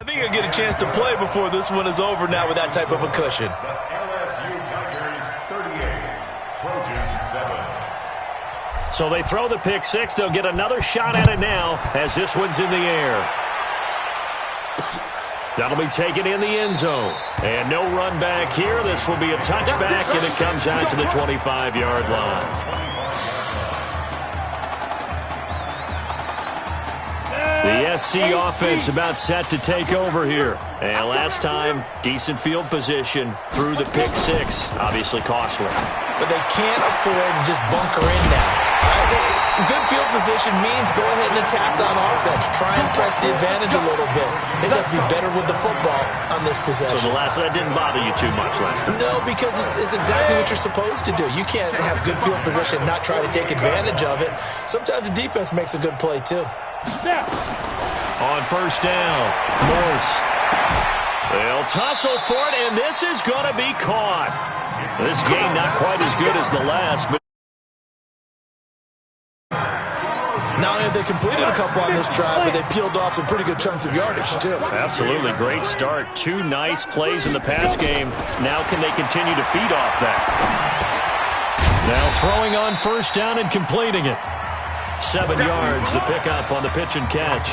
I think he'll get a chance to play before this one is over now with that type of a cushion. LSU Tigers 38, Trojans 7. So they throw the pick six. They'll get another shot at it now as this one's in the air. That'll be taken in the end zone. And no run back here. This will be a touchback, and it comes out to the 25-yard line. The SC offense about set to take over here. And last time, decent field position through the pick six. Obviously costly. But they can't afford to just bunker in now. Good field position means go ahead and attack on offense. Try and press the advantage a little bit. They just have to be better with the football on this possession. So that didn't bother you too much last time? No, because it's exactly what you're supposed to do. You can't have good field position and not try to take advantage of it. Sometimes the defense makes a good play, too. On first down, Morse. They'll tussle for it, and this is going to be caught. This game not quite as good as the last, but not only have they completed a couple on this drive, but they peeled off some pretty good chunks of yardage, too. Absolutely. Great start. Two nice plays in the pass game. Now can they continue to feed off that? Now throwing on first down and completing it. 7 yards, the pickup on the pitch and catch.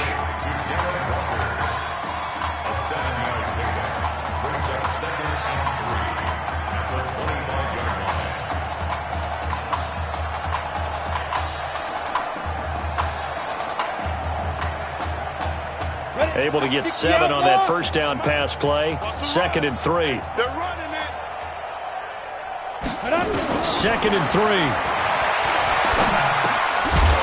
Able to get 7 on that first down pass play. 2nd and 3. They're running it. 2nd and 3.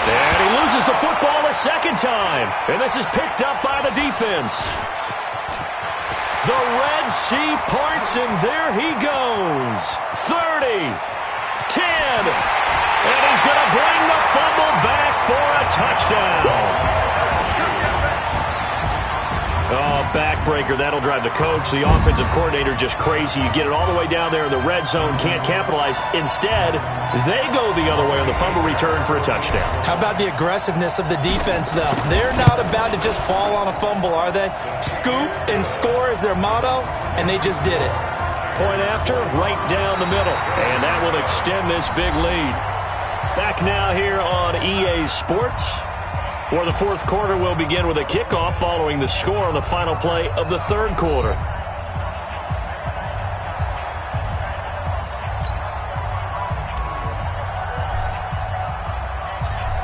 And he loses the football a second time. And this is picked up by the defense. The Red Sea parts, and there he goes. 30, 10. And he's going to bring the fumble back for a touchdown. Oh, backbreaker. That'll drive the coach, the offensive coordinator, just crazy. You get it all the way down there in the red zone, can't capitalize. Instead, they go the other way on the fumble return for a touchdown. How about the aggressiveness of the defense, though? They're not about to just fall on a fumble, are they? Scoop and score is their motto, and they just did it. Point after, right down the middle. And that will extend this big lead. Back now here on EA Sports. For the fourth quarter, will begin with a kickoff following the score on the final play of the third quarter.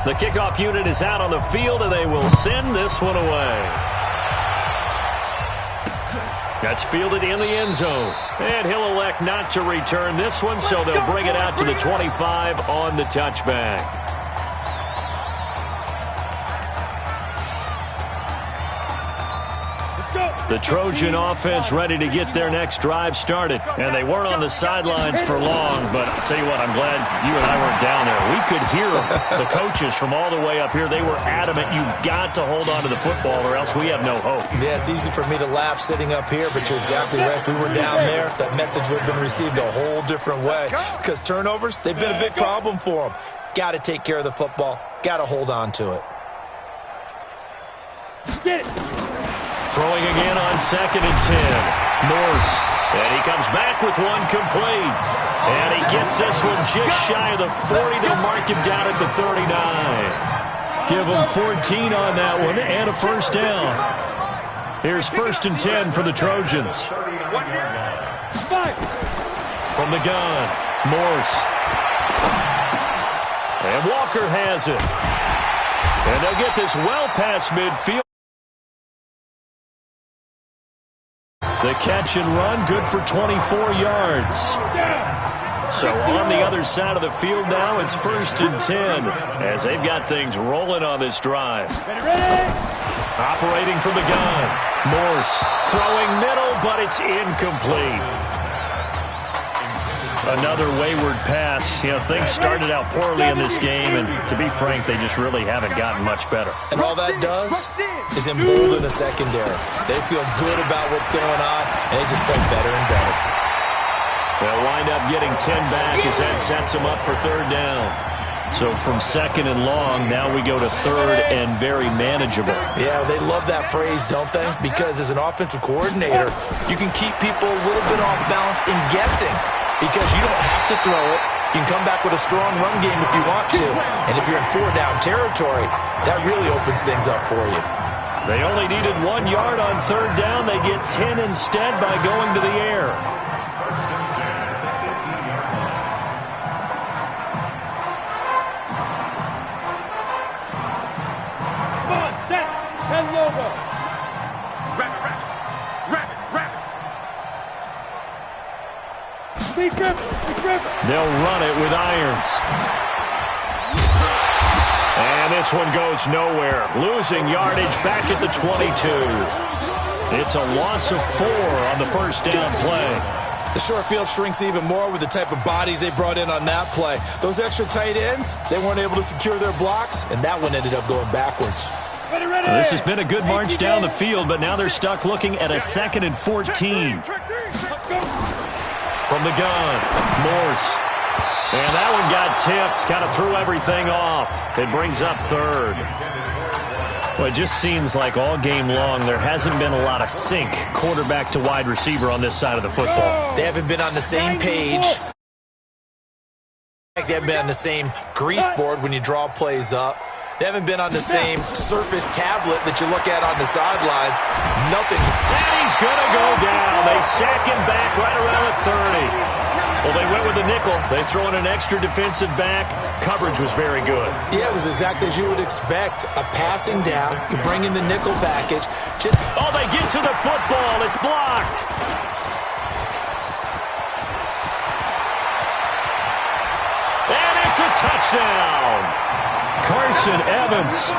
The kickoff unit is out on the field, and they will send this one away. That's fielded in the end zone. And he'll elect not to return this one, so they'll bring it out to the 25 on the touchback. The Trojan offense ready to get their next drive started. And they weren't on the sidelines for long, but I'll tell you what, I'm glad you and I weren't down there. We could hear the coaches from all the way up here. They were adamant, you've got to hold on to the football or else we have no hope. Yeah, it's easy for me to laugh sitting up here, but you're exactly right. If we were down there, that message would have been received a whole different way. Because turnovers, they've been a big problem for them. Got to take care of the football. Got to hold on to it. Get it. Throwing again on 2nd and 10. Morse. And he comes back with one complete. And he gets this one just shy of the 40. They'll mark him down at the 39. Give him 14 on that one and a first down. Here's 1st and 10 for the Trojans. From the gun, Morse. And Walker has it. And they'll get this well past midfield. The catch and run, good for 24 yards. So on the other side of the field now, it's 1st and 10 as they've got things rolling on this drive. Operating from the gun. Morse throwing middle, but it's incomplete. Another wayward pass. You know, things started out poorly in this game, and to be frank, they just really haven't gotten much better. And all that does is embolden the secondary. They feel good about what's going on, and they just play better and better. They'll wind up getting 10 back as that sets them up for 3rd down. So from second and long, now we go to third and very manageable. Yeah, they love that phrase, don't they? Because as an offensive coordinator, you can keep people a little bit off balance in guessing because you don't have to throw it. You can come back with a strong run game if you want to. And if you're in 4-down territory, that really opens things up for you. They only needed 1 yard on third down. They get 10 instead by going to the air. They'll run it with irons. And this one goes nowhere. Losing yardage back at the 22. It's a loss of 4 on the first down play. The short field shrinks even more with the type of bodies they brought in on that play. Those extra tight ends, they weren't able to secure their blocks, and that one ended up going backwards. Well, this has been a good march down the field, but now they're stuck looking at a 2nd and 14. From the gun, Morse. And that one got tipped, kind of threw everything off. It brings up third. Well, it just seems like all game long there hasn't been a lot of sync quarterback to wide receiver on this side of the football. They haven't been on the same page. They haven't been on the same grease board when you draw plays up. They haven't been on the same surface tablet that you look at on the sidelines. Nothing. And he's going to go down. They sack him back right around the 30. Well, they went with the nickel. They throw in an extra defensive back. Coverage was very good. Yeah, it was exactly as you would expect. A passing down. You bring in the nickel package. Oh, they get to the football. It's blocked. And it's a touchdown. Carson Evans,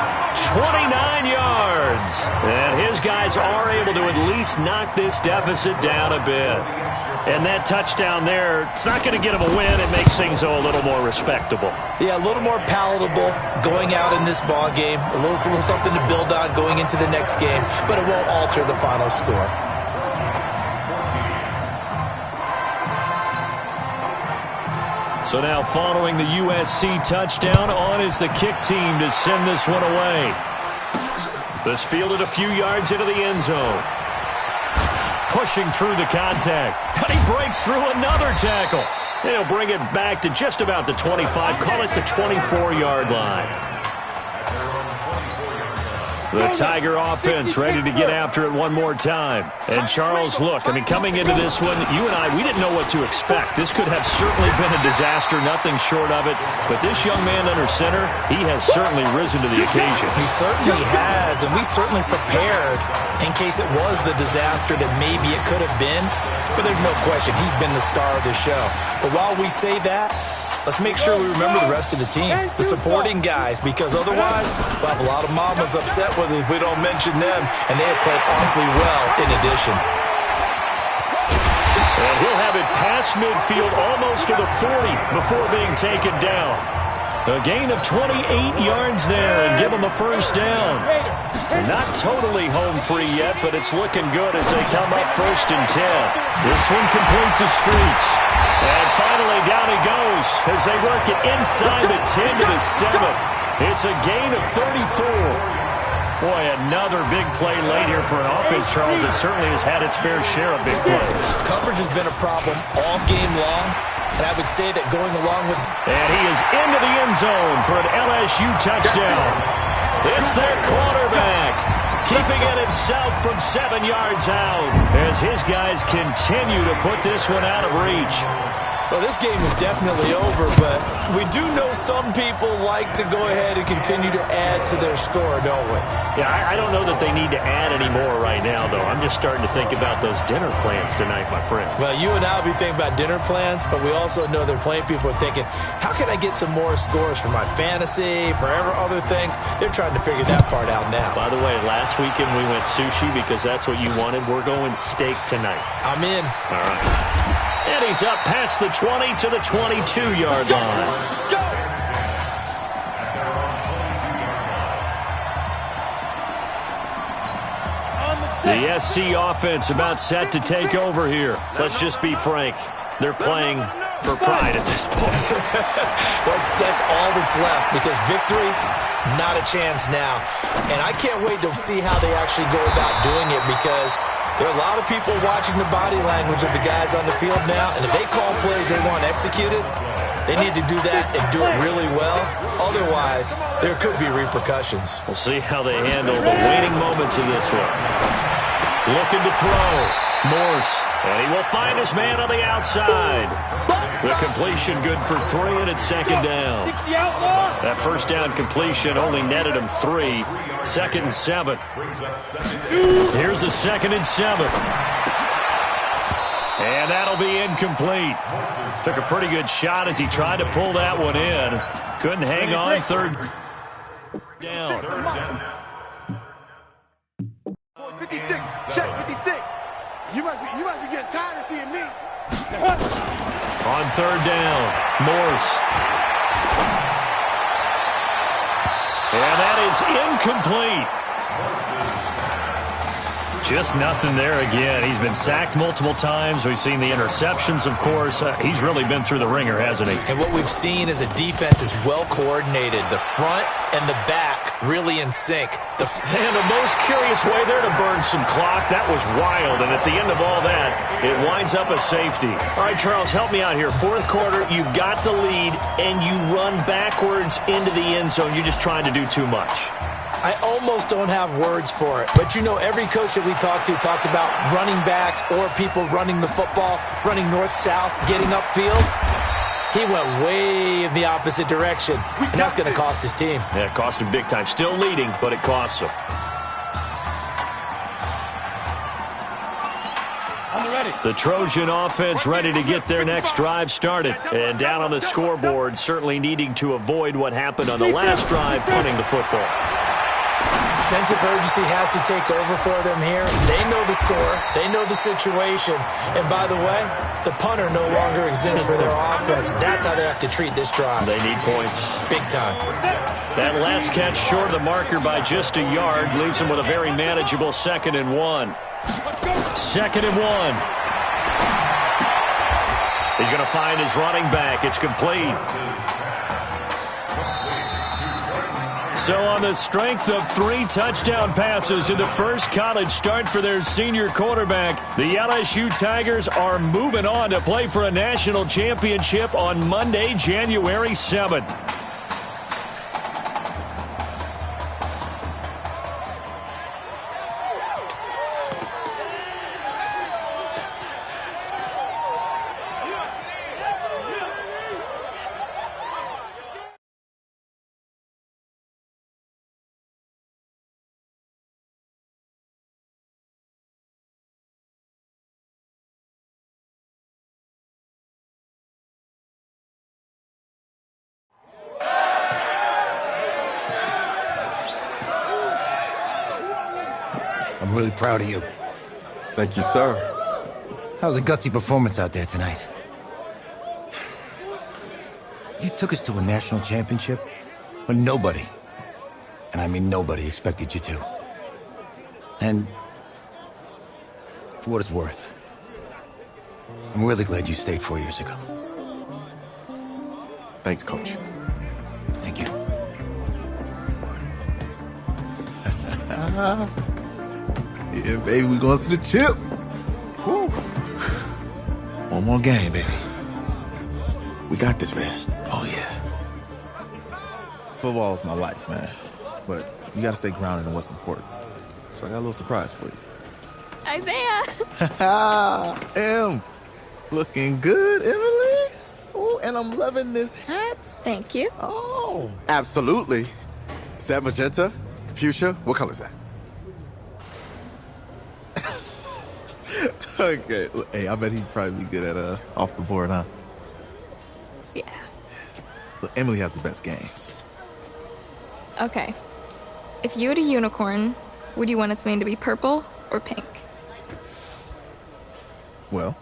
29 yards. And his guys are able to at least knock this deficit down a bit. And that touchdown there, it's not going to get them a win. It makes things a little more respectable. Yeah, a little more palatable going out in this ball game. A little something to build on going into the next game, but it won't alter the final score. So now following the USC touchdown, on is the kick team to send this one away. This fielded a few yards into the end zone. Pushing through the contact. And he breaks through another tackle. And he'll bring it back to just about the 25. Call it the 24-yard line. The Tiger offense ready to get after it one more time. And Charles, look, I mean, coming into this one, you and I, we didn't know what to expect. This could have certainly been a disaster, nothing short of it. But this young man under center, he has certainly risen to the occasion. He certainly has, and we certainly prepared in case it was the disaster that maybe it could have been. But there's no question, he's been the star of the show. But while we say that, let's make sure we remember the rest of the team, the supporting guys, because otherwise we'll have a lot of mamas upset with us if we don't mention them, and they have played awfully well in addition. And he'll have it past midfield almost to the 40 before being taken down. A gain of 28 yards there and give them a first down. They're not totally home free yet, but it's looking good as they come up 1st and 10. This one complete to Streets. And finally down he goes as they work it inside the 10 to the 7. It's a gain of 34. Boy, another big play late here for an offense, Charles, that certainly has had its fair share of big plays. Coverage has been a problem all game long, and I would say that going along with... And he is into the end zone for an LSU touchdown. It's their quarterback, keeping it himself from 7 yards out as his guys continue to put this one out of reach. Well, this game is definitely over, but we do know some people like to go ahead and continue to add to their score, don't we? Yeah, I don't know that they need to add any more right now, though. I'm just starting to think about those dinner plans tonight, my friend. Well, you and I will be thinking about dinner plans, but we also know they're playing people are thinking, how can I get some more scores for my fantasy, for other things? They're trying to figure that part out now. By the way, last weekend we went sushi because that's what you wanted. We're going steak tonight. I'm in. All right. And he's up past the 20 to the 22-yard line. The SC offense about set to take over here. Let's just be frank. They're playing for pride at this point. That's all that's left, because victory, not a chance now. And I can't wait to see how they actually go about doing it, because there are a lot of people watching the body language of the guys on the field now, and if they call plays they want executed, they need to do that and do it really well. Otherwise, there could be repercussions. We'll see how they handle the waning moments of this one. Looking to throw. Morse, and he will find his man on the outside. The completion good for 3, and it's second down. That first down completion only netted him 3. 2nd and 7. Here's a 2nd and 7. And that'll be incomplete. Took a pretty good shot as he tried to pull that one in. Couldn't hang on. 3rd down. 56, check 56. You must be getting tired of seeing me. On 3rd down, Morse. And that is incomplete. Just nothing there again. He's been sacked multiple times. We've seen the interceptions, of course. He's really been through the ringer, hasn't he? And what we've seen is a defense is well coordinated. The front and the back really in sync. And the most curious way there to burn some clock. That was wild. And at the end of all that, it winds up a safety. All right, Charles, help me out here. 4th quarter, you've got the lead, and you run backwards into the end zone. You're just trying to do too much. I almost don't have words for it. But, you know, every coach that we talk to talks about running backs or people running the football, running north-south, getting upfield. He went way in the opposite direction, and that's going to cost his team. Yeah, it cost him big time. Still leading, but it costs him. The Trojan offense ready to get their next drive started. And down on the scoreboard, certainly needing to avoid what happened on the last drive, punting the football. Sense of urgency has to take over for them here. They know the score. They know the situation. And by the way, the punter no longer exists for their offense. That's how they have to treat this drive. They need points. Big time. That last catch short of the marker by just a yard leaves him with a very manageable 2nd and 1. 2nd and 1. He's going to find his running back. It's complete. So on the strength of 3 touchdown passes in the first college start for their senior quarterback, the LSU Tigers are moving on to play for a national championship on Monday, January 7th. I'm really proud of you. Thank you, sir. That was a gutsy performance out there tonight. You took us to a national championship when nobody, and I mean nobody, expected you to. And for what it's worth, I'm really glad you stayed 4 years ago. Thanks, Coach. Thank you. Yeah, baby, we going to the chip. Woo. One more game, baby. We got this, man. Oh, yeah. Football is my life, man. But you got to stay grounded in what's important. So I got a little surprise for you. Isaiah! Em, looking good, Emily. Oh, and I'm loving this hat. Thank you. Oh, absolutely. Is that magenta? Fuchsia? What color is that? Okay. Hey, I bet he'd probably be good at off the board, huh? Yeah. Look, Emily has the best games. Okay. If you had a unicorn, would you want its mane to be purple or pink? Well.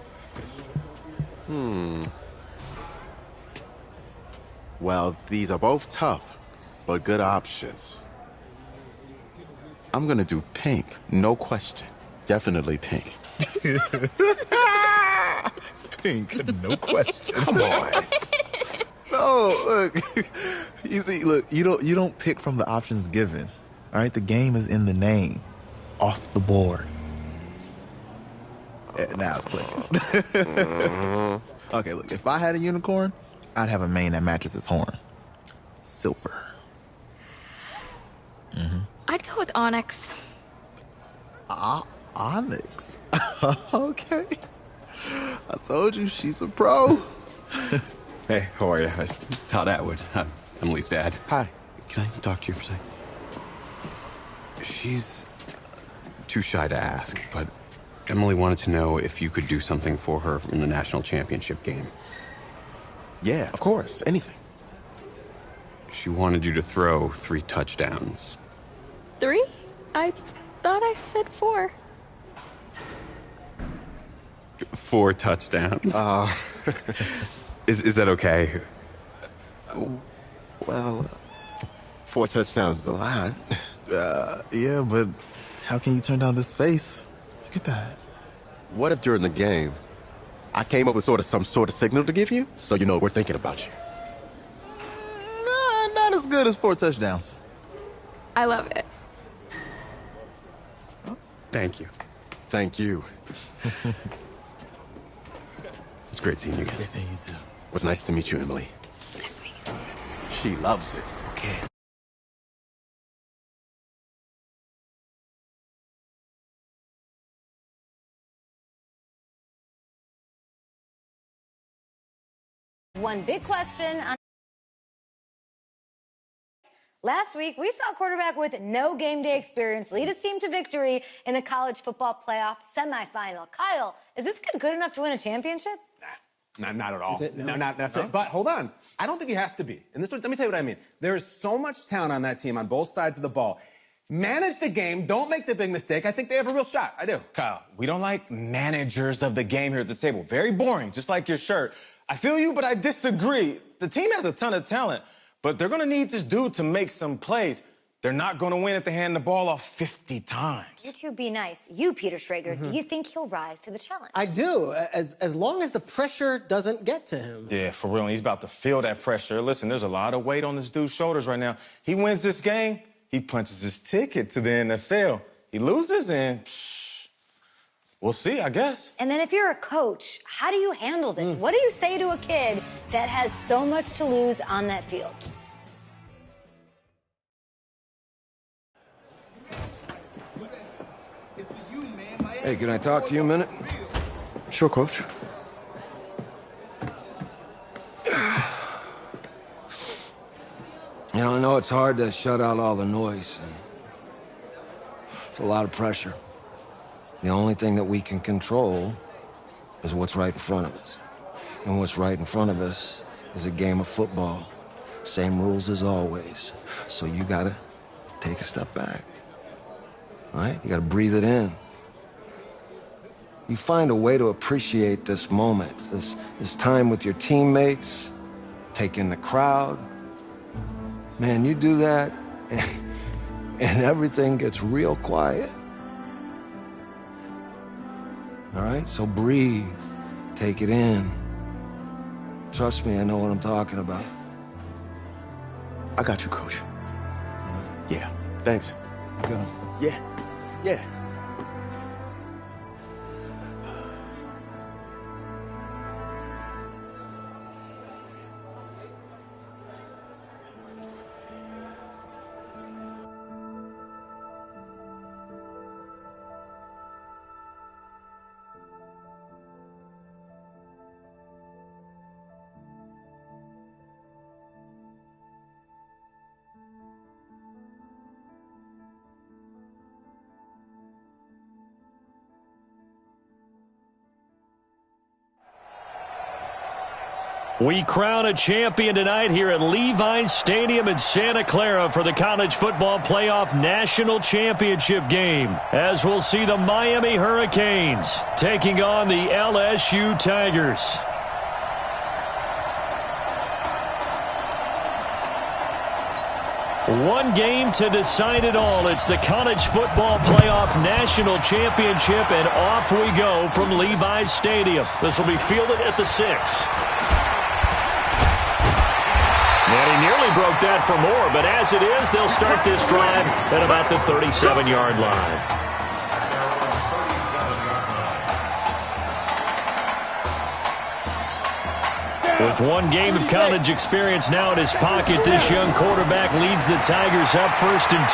Well, these are both tough, but good options. I'm gonna do pink, no question. Definitely pink. Pink, no question. Come on. No, look. You see, look, you don't pick from the options given. All right, the game is in the name. Off the board. Now it's clicking. Okay, look, if I had a unicorn, I'd have a mane that matches its horn. Silver. I'd go with Onyx. Onyx. Okay. I told you, she's a pro. Hey, how are you? Todd Atwood. I'm Emily's dad. Hi. Can I talk to you for a second? She's too shy to ask, but Emily wanted to know if you could do something for her in the national championship game. Yeah, of course. Anything. She wanted you to throw 3 touchdowns. 3? I thought I said 4. 4 touchdowns? Is that okay? Well, 4 touchdowns is a lot. Yeah, but how can you turn down this face? Look at that. What if during the game, I came up with some sort of signal to give you, so you know we're thinking about you? Nah, not as good as 4 touchdowns. I love it. Thank you. Thank you. It's great seeing you Yes, guys. and you too. It was nice to meet you, Emily. Nice to meet you. She loves it. Okay. One big question on last week, we saw a quarterback with no game day experience lead his team to victory in the college football playoff semifinal. Kyle, is this kid good enough to win a championship? Not at all. That's it? No, that's it. But hold on. I don't think he has to be. And let me tell you what I mean. There is so much talent on that team on both sides of the ball. Manage the game. Don't make the big mistake. I think they have a real shot. I do. Kyle, we don't like managers of the game here at the table. Very boring, just like your shirt. I feel you, but I disagree. The team has a ton of talent, but they're going to need this dude to make some plays. They're not going to win if they hand the ball off 50 times. You two be nice. You, Peter Schrager, do you think he'll rise to the challenge? I do, as long as the pressure doesn't get to him. Yeah, for real. He's about to feel that pressure. Listen, there's a lot of weight on this dude's shoulders right now. He wins this game, he punches his ticket to the NFL. He loses, and we'll see, I guess. And then if you're a coach, how do you handle this? What do you say to a kid that has so much to lose on that field? Hey, can I talk to you a minute? Sure, Coach. You know, I know it's hard to shut out all the noise. And it's a lot of pressure. The only thing that we can control is what's right in front of us. And what's right in front of us is a game of football. Same rules as always. So you gotta take a step back. All right? You gotta breathe it in. You find a way to appreciate this moment, this time with your teammates, take in the crowd. Man, you do that, and everything gets real quiet. All right? So breathe. Take it in. Trust me, I know what I'm talking about. I got you, Coach. Yeah, thanks. Good. Yeah. We crown a champion tonight here at Levi Stadium in Santa Clara for the College Football Playoff National Championship game, as we'll see the Miami Hurricanes taking on the LSU Tigers. One game to decide it all. It's the College Football Playoff National Championship, and off we go from Levi's Stadium. This will be fielded at the 6. And he nearly broke that for more, but as it is, they'll start this drive at about the 37-yard line. With one game of college experience now in his pocket, this young quarterback leads the Tigers up 1st and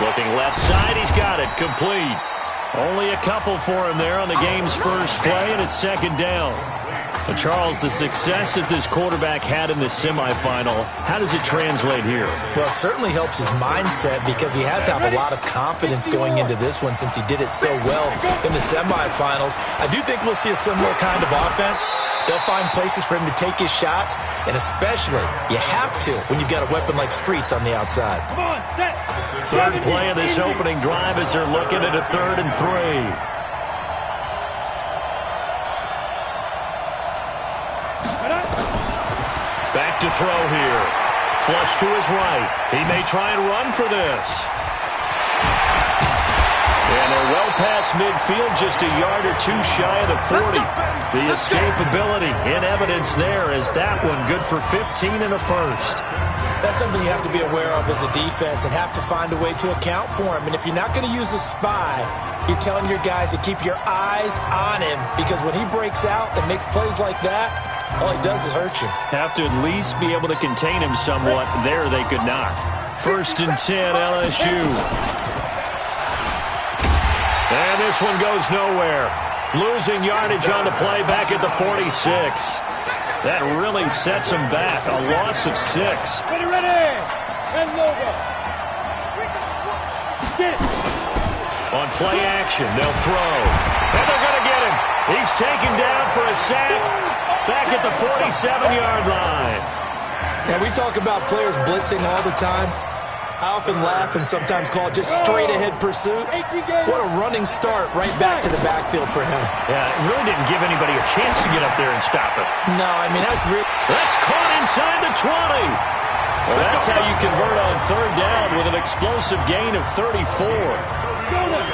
10. Looking left side, he's got it, complete. Only a couple for him there on the game's first play, and it's 2nd down. But Charles, the success that this quarterback had in the semifinal, how does it translate here? Well, it certainly helps his mindset because he has to have a lot of confidence going into this one since he did it so well in the semifinals. I do think we'll see a similar kind of offense. They'll find places for him to take his shots, and especially, you have to when you've got a weapon like Streets on the outside. Come on, set. Third play of this opening drive as they're looking at a 3rd and 3. Back to throw here. Flush to his right. He may try and run for this. And they're well past midfield, just a yard or two shy of the 40. The escapability in evidence there as that one good for 15 and a first. That's something you have to be aware of as a defense and have to find a way to account for him. And if you're not going to use a spy, you're telling your guys to keep your eyes on him because when he breaks out and makes plays like that, all he does is hurt you. Have to at least be able to contain him somewhat. There they could not. 1st and 10, LSU. And this one goes nowhere. Losing yardage on the play back at the 46. That really sets him back. A loss of 6. Ready. And over. On play action, they'll throw. And they're going to get him. He's taken down for a sack. Back at the 47-yard line. And we talk about players blitzing all the time. I often laugh and sometimes call it just straight-ahead pursuit. What a running start right back to the backfield for him. Yeah, it really didn't give anybody a chance to get up there and stop it. No, I mean, That's caught inside the 20. Well, that's how you convert on 3rd down with an explosive gain of 34.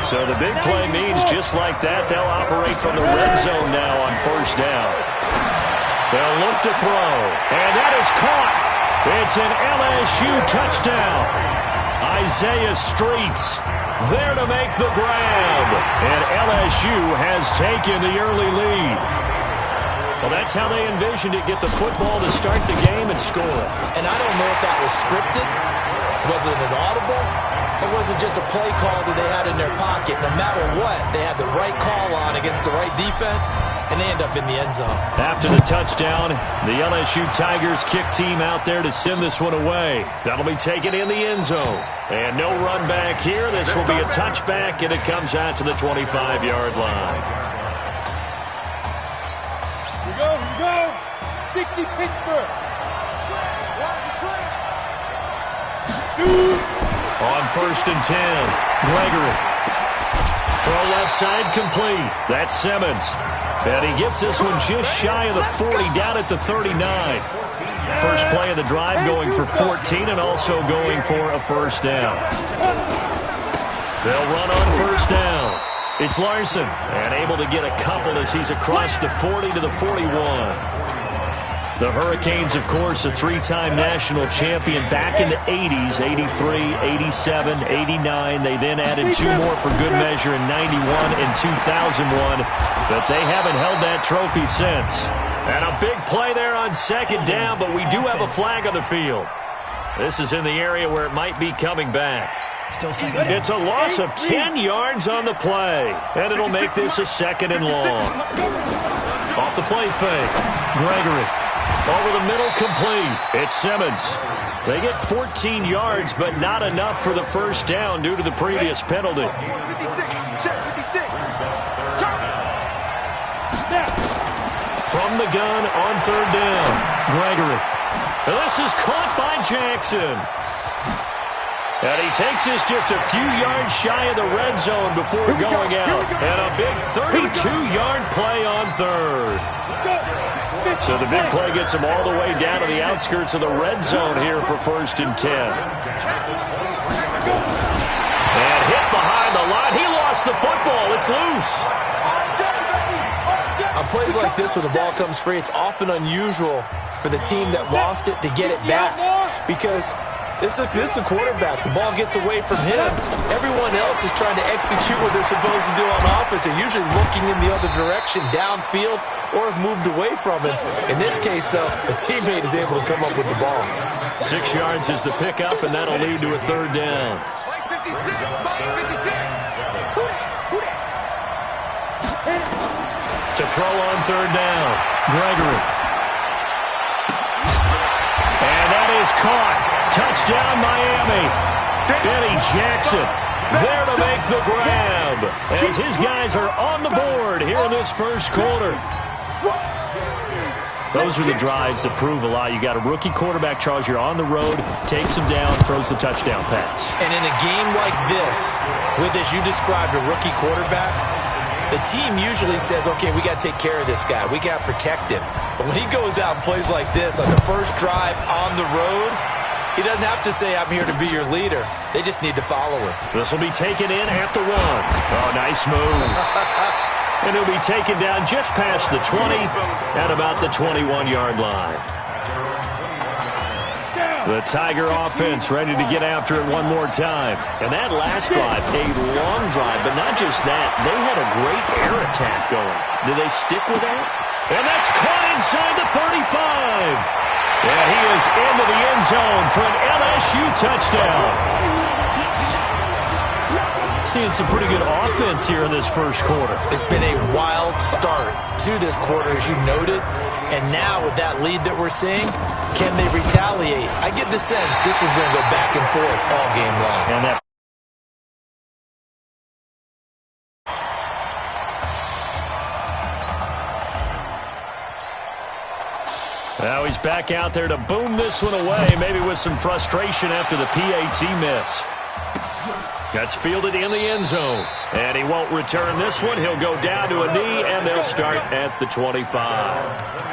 So the big play means just like that, they'll operate from the red zone now on 1st down. They'll look to throw, and that is caught. It's an LSU touchdown. Isaiah Streets there to make the grab, and LSU has taken the early lead. Well, that's how they envisioned it, get the football to start the game and score. And I don't know if that was scripted. Was it an audible? Or was it just a play call that they had in their pocket? No matter what, they had the right call on against the right defense, and they end up in the end zone. After the touchdown, the LSU Tigers kick team out there to send this one away. That'll be taken in the end zone. And no run back here. This will be a touchback, and it comes out to the 25-yard line. Here we go. 60 Pittsburgh. Shoot. On 1st and 10, Gregory. Throw left side complete. That's Simmons. And he gets this one just shy of the 40 down at the 39. First play of the drive going for 14 and also going for a 1st down. They'll run on 1st down. It's Larson and able to get a couple as he's across the 40 to the 41. The Hurricanes, of course, a 3-time national champion back in the 80s, 83, 87, 89. They then added 2 more for good measure in 91 and 2001, but they haven't held that trophy since. And a big play there on 2nd down, but we do have a flag on the field. This is in the area where it might be coming back. Still 2nd down. It's a loss of 10 yards on the play, and it'll make this a 2nd and long. Off the play fake, Gregory. Over the middle, complete. It's Simmons. They get 14 yards, but not enough for the 1st down due to the previous penalty. From the gun on 3rd down, Gregory. And this is caught by Jackson. And he takes this just a few yards shy of the red zone before going out. And a big 32-yard play on third. So the big play gets him all the way down to the outskirts of the red zone here for 1st and 10. And hit behind the line. He lost the football. It's loose. On plays like this, when the ball comes free, it's often unusual for the team that lost it to get it back. Because this is a quarterback. The ball gets away from him. Everyone else is trying to execute what they're supposed to do on offense. They're usually looking in the other direction, downfield, or have moved away from it. In this case, though, the teammate is able to come up with the ball. 6 yards is the pickup, and that'll lead to a 3rd down. To throw on 3rd down, Gregory. And that is caught. Touchdown, Miami. Benny Jackson there to make the grab as his guys are on the board here in this first quarter. Those are the drives that prove a lot. You got a rookie quarterback, Charles. You're on the road, takes him down, throws the touchdown pass. And in a game like this, with, as you described, a rookie quarterback, the team usually says, okay, we got to take care of this guy. We got to protect him. But when he goes out and plays like this on the first drive on the road, he doesn't have to say, I'm here to be your leader. They just need to follow him. This will be taken in at the 1. Oh, nice move. And he'll be taken down just past the 20 at about the 21-yard line. The Tiger offense ready to get after it one more time. And that last drive, a long drive, but not just that. They had a great air attack going. Do they stick with that? And that's caught inside the 35. And he is into the end zone for an LSU touchdown. Seeing some pretty good offense here in this first quarter. It's been a wild start to this quarter, as you noted. And now with that lead that we're seeing, can they retaliate? I get the sense this one's going to go back and forth all game long. And that now he's back out there to boom this one away, maybe with some frustration after the PAT miss. That's fielded in the end zone. And he won't return this one. He'll go down to a knee, and they'll start at the 25.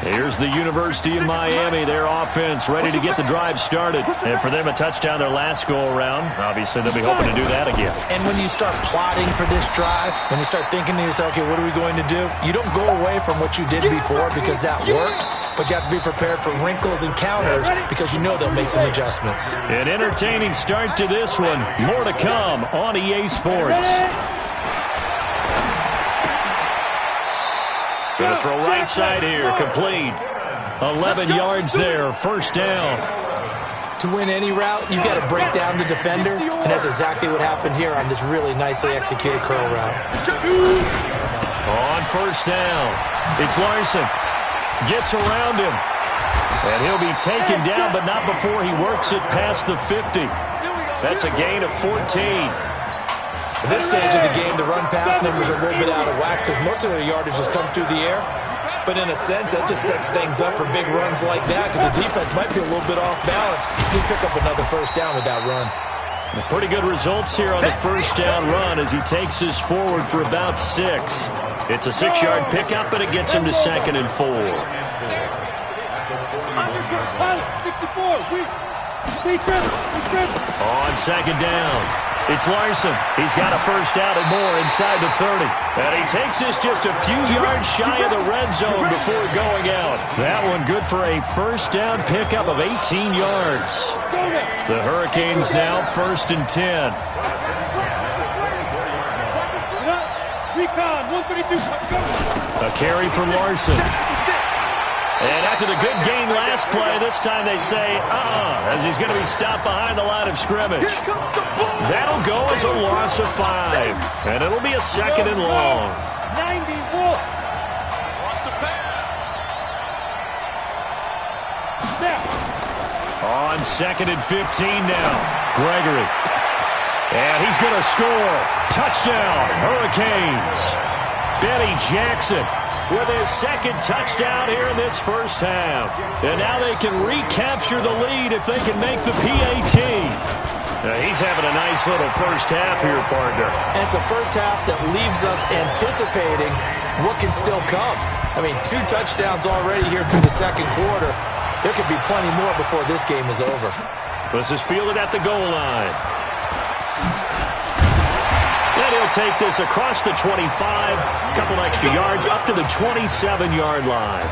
Here's the University of Miami, their offense ready to get the drive started. And for them, a touchdown their last go-around. Obviously, they'll be hoping to do that again. And when you start plotting for this drive, when you start thinking to yourself, okay, what are we going to do? You don't go away from what you did before because that worked, but you have to be prepared for wrinkles and counters because you know they'll make some adjustments. An entertaining start to this one. More to come on EA Sports. Going to throw right side here, complete. 11 yards there, 1st down. To win any route, you got to break down the defender, and that's exactly what happened here on this really nicely executed curl route. On 1st down, it's Larson. Gets around him, and he'll be taken down, but not before he works it past the 50. That's a gain of 14. At this stage of the game, the run-pass numbers are a little bit out of whack because most of their yardage has come through the air. But in a sense, that just sets things up for big runs like that because the defense might be a little bit off balance. He'll pick up another 1st down with that run. Pretty good results here on the 1st down run as he takes this forward for about 6. It's a 6-yard pickup, and it gets him to 2nd and 4. On 2nd down, it's Larson. He's got a 1st down and more inside the 30. And he takes this just a few yards shy of the red zone before going out. That one good for a 1st down pickup of 18 yards. The Hurricanes now 1st and 10. A carry from Larson. And after the good gain last play, this time they say, as he's going to be stopped behind the line of scrimmage. That'll go as a loss of 5. And it'll be a 2nd and long. 91. On 2nd and 15 now, Gregory. And he's going to score. Touchdown, Hurricanes. Benny Jackson with his second touchdown here in this first half. And now they can recapture the lead if they can make the PAT. He's having a nice little first half here, partner. And it's a first half that leaves us anticipating what can still come. I mean, 2 touchdowns already here through the second quarter. There could be plenty more before this game is over. This is fielded at the goal line. And he'll take this across the 25, a couple extra yards, up to the 27-yard line.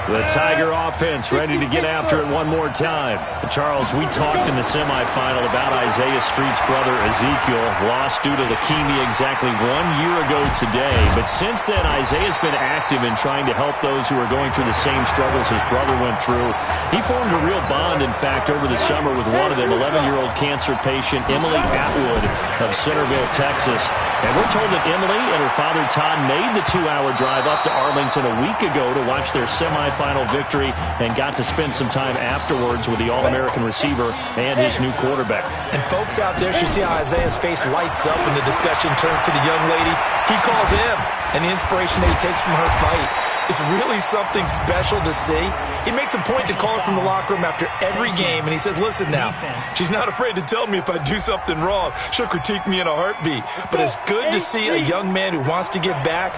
The Tiger offense ready to get after it one more time. Charles, we talked in the semifinal about Isaiah Street's brother Ezekiel, lost due to leukemia exactly 1 year ago today. But since then, Isaiah's been active in trying to help those who are going through the same struggles his brother went through. He formed a real bond, in fact, over the summer with one of them, 11-year-old cancer patient Emily Atwood of Centerville, Texas. And we're told that Emily and her father Todd made the 2-hour drive up to Arlington a week ago to watch their semifinal victory and got to spend some time afterwards with the All-American receiver and his new quarterback. And folks out there should see how Isaiah's face lights up when the discussion turns to the young lady he calls him, and the inspiration that he takes from her fight is really something special to see. He makes a point to call her from the locker room after every game, and he says, listen now, she's not afraid to tell me if I do something wrong. She'll critique me in a heartbeat. But it's good to see a young man who wants to give back,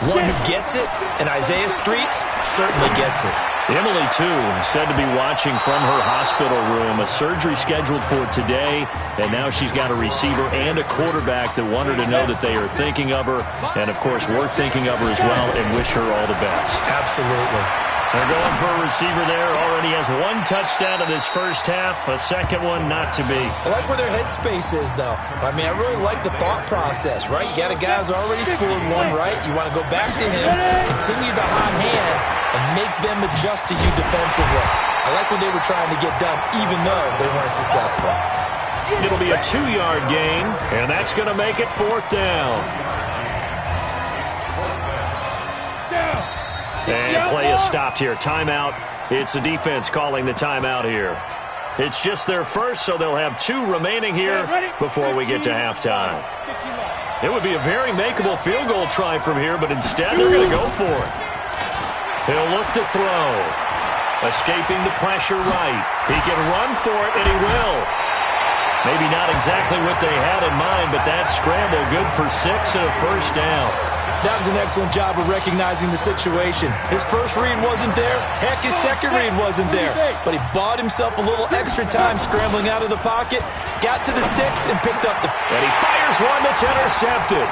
one who gets it, and Isaiah Streets certainly gets it. Emily, too, said to be watching from her hospital room. A surgery scheduled for today, and now she's got a receiver and a quarterback that want her to know that they are thinking of her, and, of course, we're thinking of her as well and wish her all the best. Absolutely. They're going for a receiver there. Already has 1 touchdown in this first half. A second one not to be. I like where their headspace is, though. I mean, I really like the thought process, right? You got a guy who's already scored 1, right? You want to go back to him, continue the hot hand, and make them adjust to you defensively. I like what they were trying to get done, even though they weren't successful. It'll be a 2-yard gain, and that's going to make it 4th down. And play is stopped here. Timeout. It's the defense calling the timeout here. It's just their first, so they'll have 2 remaining here before we get to halftime. It would be a very makeable field goal try from here, but instead they're going to go for it. He'll look to throw. Escaping the pressure right. He can run for it, and he will. Maybe not exactly what they had in mind, but that scramble good for 6 and a first down. That was an excellent job of recognizing the situation. His first read wasn't there. Heck, his second read wasn't there. But he bought himself a little extra time scrambling out of the pocket, got to the sticks, and picked up the... And he fires one that's intercepted.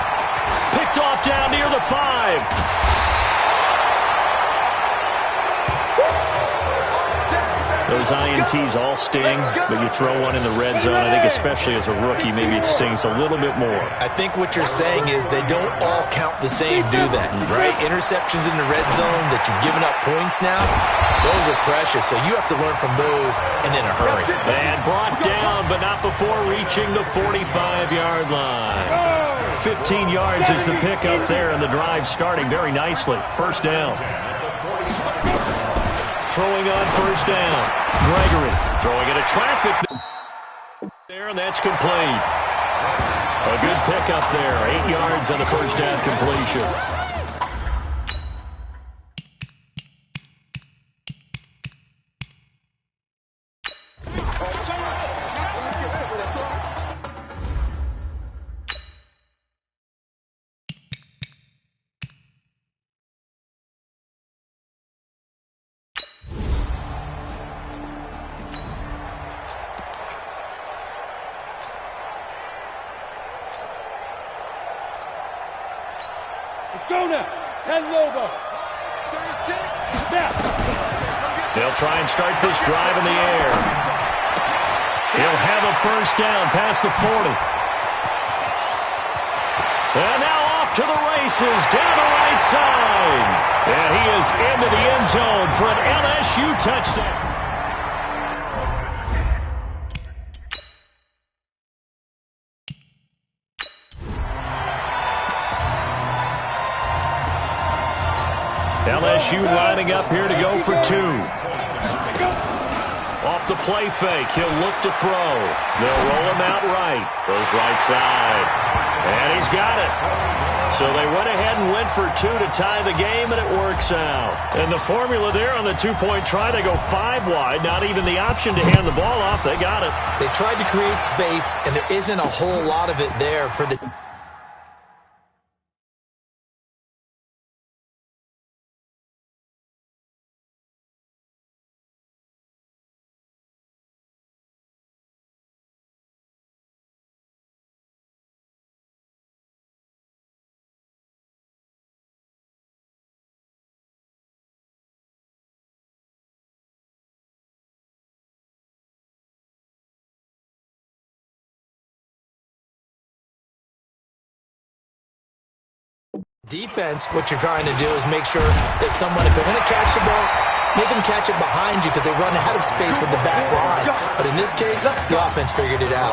Picked off down near the 5. Those INTs all sting, but you throw one in the red zone, I think especially as a rookie, maybe it stings a little bit more. I think what you're saying is they don't all count the same, do they? Right? Interceptions in the red zone that you've given up points now, those are precious, so you have to learn from those and in a hurry. And brought down, but not before reaching the 45-yard line. 15 yards is the pickup there, and the drive starting very nicely. First down. Throwing on first down. Gregory throwing into traffic there, and that's complete. A good pickup there. 8 yards on the first down completion. Go now. Send Lobo. They'll try and start this drive in the air. He'll have a first down past the 40. And now off to the races down the right side. And he is into the end zone for an LSU touchdown. LSU lining up here to go for 2. Off the play fake, he'll look to throw. They'll roll him out right. Goes right side. And he's got it. So they went ahead and went for 2 to tie the game, and it works out. And the formula there on the two-point try, they go 5 wide. Not even the option to hand the ball off. They got it. They tried to create space, and there isn't a whole lot of it there for the... Defense, what you're trying to do is make sure that someone, if they're going to catch the ball, make them catch it behind you because they run out of space with the back line. But in this case, the offense figured it out.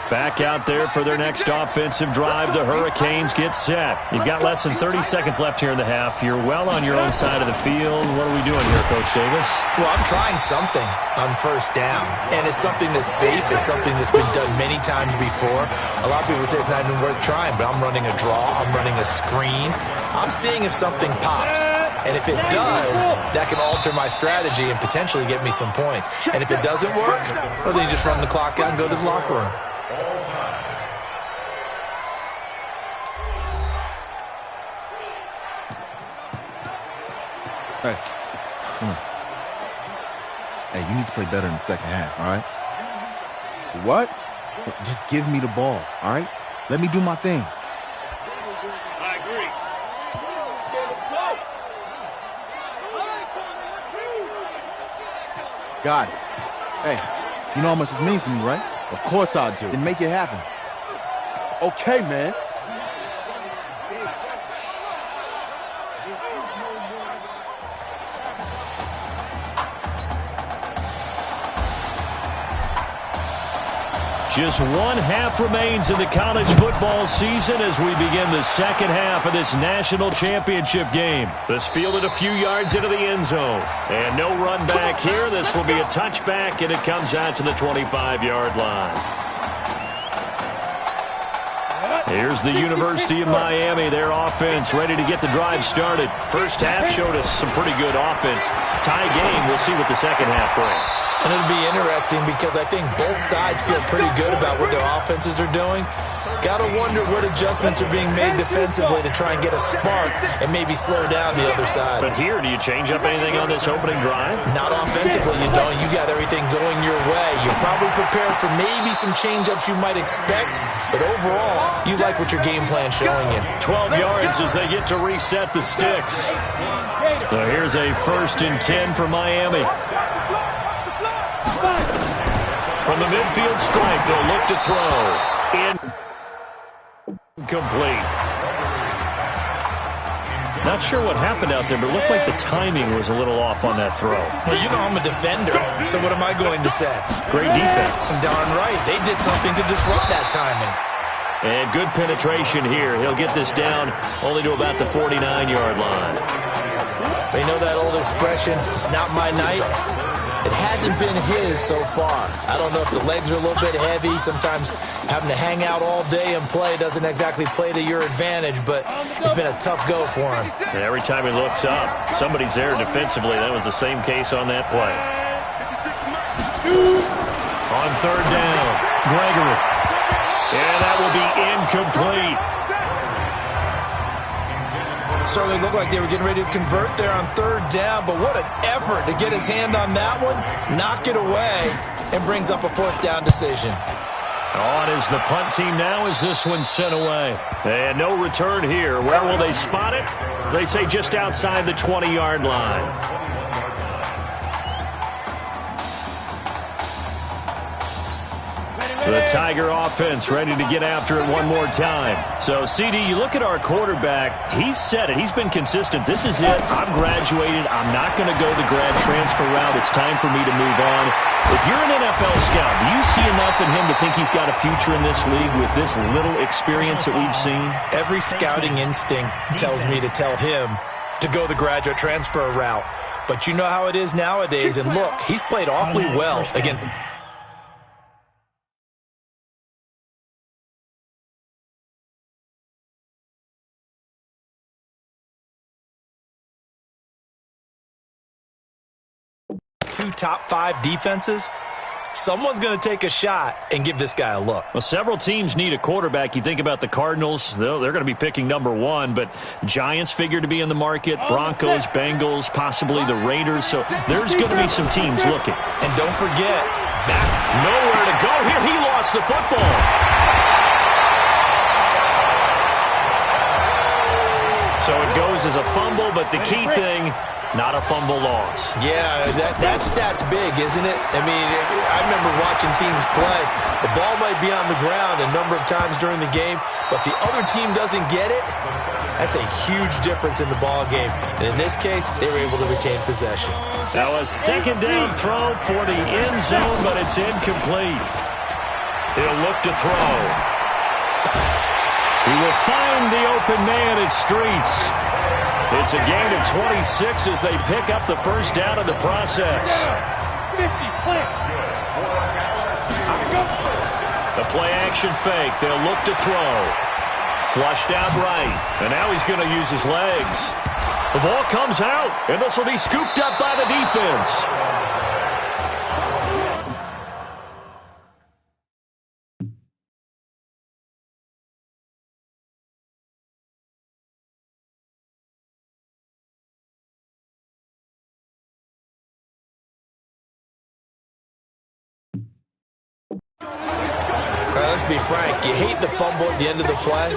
Back out there for their next offensive drive. The Hurricanes get set. You've got less than 30 seconds left here in the half. You're well on your own side of the field. What are we doing here, Coach Davis? Well, I'm trying something on first down, and it's something that's safe. It's something that's been done many times before. A lot of people say it's not even worth trying, but I'm running a draw. I'm running a screen. I'm seeing if something pops. And if it does, that can alter my strategy and potentially get me some points. And if it doesn't work, well, then you just run the clock out and go to the locker room. Hey, come on. Hey, you need to play better in the second half, all right? What? Hey, just give me the ball, all right? Let me do my thing. I agree. Got it. Hey, you know how much this means to me, right? Of course I do. Then make it happen. Okay, man. Just one half remains in the college football season as we begin the second half of this national championship game. This fielded a few yards into the end zone. And no run back here. This will be a touchback, and it comes out to the 25-yard line. Here's the University of Miami, their offense ready to get the drive started. First half showed us some pretty good offense. Tie game, we'll see what the second half brings. And it'll be interesting because I think both sides feel pretty good about what their offenses are doing. Got to wonder what adjustments are being made defensively to try and get a spark and maybe slow down the other side. But here, do you change up anything on this opening drive? Not offensively, you don't. You got everything going your way. You're probably prepared for maybe some change-ups you might expect, but overall, you like what your game plan's showing you. 12 yards as they get to reset the sticks. So here's a 1st and 10 for Miami. From the midfield stripe, they'll look to throw. Incomplete. Not sure what happened out there, but it looked like the timing was a little off on that throw. Well, you know I'm a defender, so what am I going to say? Great defense. Darn right. They did something to disrupt that timing. And good penetration here. He'll get this down only to about the 49-yard line. They know that old expression, it's not my night. It hasn't been his so far. I don't know if the legs are a little bit heavy. Sometimes having to hang out all day and play doesn't exactly play to your advantage, but it's been a tough go for him. And every time he looks up, somebody's there defensively. That was the same case on that play. On 3rd down, Gregory. And that will be incomplete. Certainly looked like they were getting ready to convert there on 3rd down, but what an effort to get his hand on that one, knock it away, and brings up a 4th down decision. On is the punt team now as this one's sent away. And no return here. Where will they spot it? They say just outside the 20-yard line. The Tiger offense ready to get after it one more time. So, CD, you look at our quarterback. He's said it. He's been consistent. This is it. I'm graduated. I'm not going to go the grad transfer route. It's time for me to move on. If you're an NFL scout, do you see enough in him to think he's got a future in this league with this little experience that we've seen? Every scouting instinct tells me to tell him to go the graduate transfer route. But you know how it is nowadays. And look, he's played awfully well against two top-5 defenses, someone's going to take a shot and give this guy a look. Well, several teams need a quarterback. You think about the Cardinals, they're going to be picking number 1, but Giants figure to be in the market, Broncos, Bengals, possibly the Raiders. So there's going to be some teams looking. And don't forget, nowhere to go here. He lost the football. So it goes as a fumble, but the key thing, not a fumble loss. Yeah, that stat's big, isn't it? I mean, I remember watching teams play. The ball might be on the ground a number of times during the game, but the other team doesn't get it. That's a huge difference in the ball game. And in this case, they were able to retain possession. Now a second down throw for the end zone, but it's incomplete. He'll look to throw. He will find the open man at Streets. It's a gain of 26 as they pick up the first down in the process. The play-action fake. They'll look to throw. Flushed out right. And now he's going to use his legs. The ball comes out, and this will be scooped up by the defense. Let's be frank. You hate the fumble at the end of the play,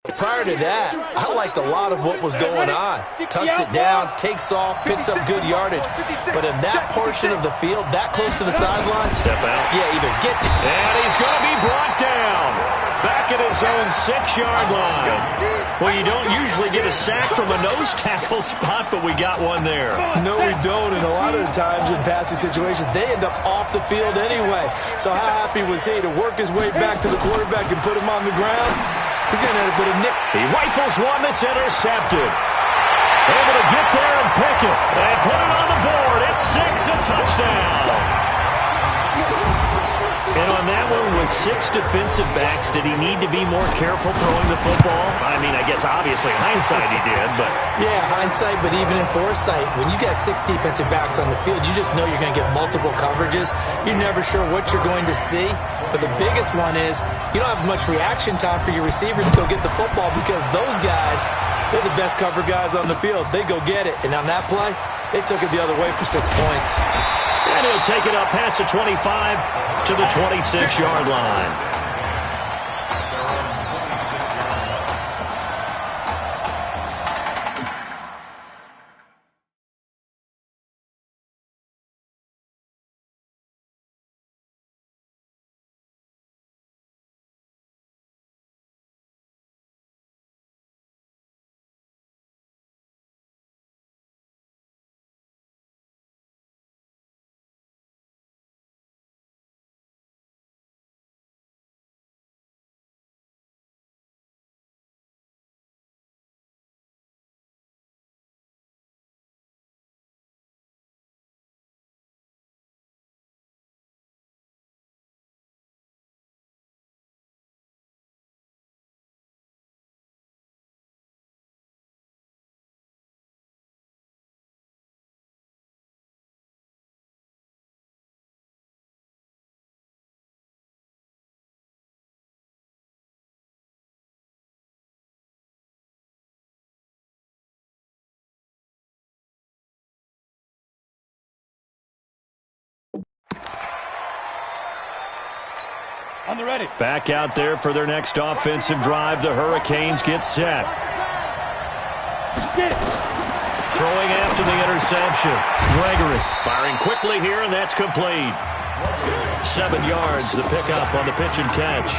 Prior to that, I liked a lot of what was going on. Tucks it down, takes off, picks up good yardage. But in that portion of the field, that close to the sideline, step out. Yeah, either get it. And he's going to be brought down. Back at his own 6-yard line. Well, you don't usually get a sack from a nose tackle spot, but we got one there. No, we don't. And a lot of the times in passing situations, they end up off the field anyway. So how happy was he to work his way back to the quarterback and put him on the ground? He's going to end up with a nick. He rifles one that's intercepted. Able to get there and pick it. And put it on the board. It's 6, a touchdown. And on that one, with 6 defensive backs, did he need to be more careful throwing the football? I mean, I guess obviously hindsight he did, but... Yeah, hindsight, but even in foresight, when you got 6 defensive backs on the field, you just know you're going to get multiple coverages. You're never sure what you're going to see. But the biggest one is you don't have much reaction time for your receivers to go get the football because those guys, they're the best cover guys on the field. They go get it. And on that play, they took it the other way for 6 points. And he'll take it up past the 25 to the 26-yard line. On the ready. Back out there for their next offensive drive. The Hurricanes get set. Throwing after the interception. Gregory firing quickly here, and that's complete. 7 yards, the pickup on the pitch and catch.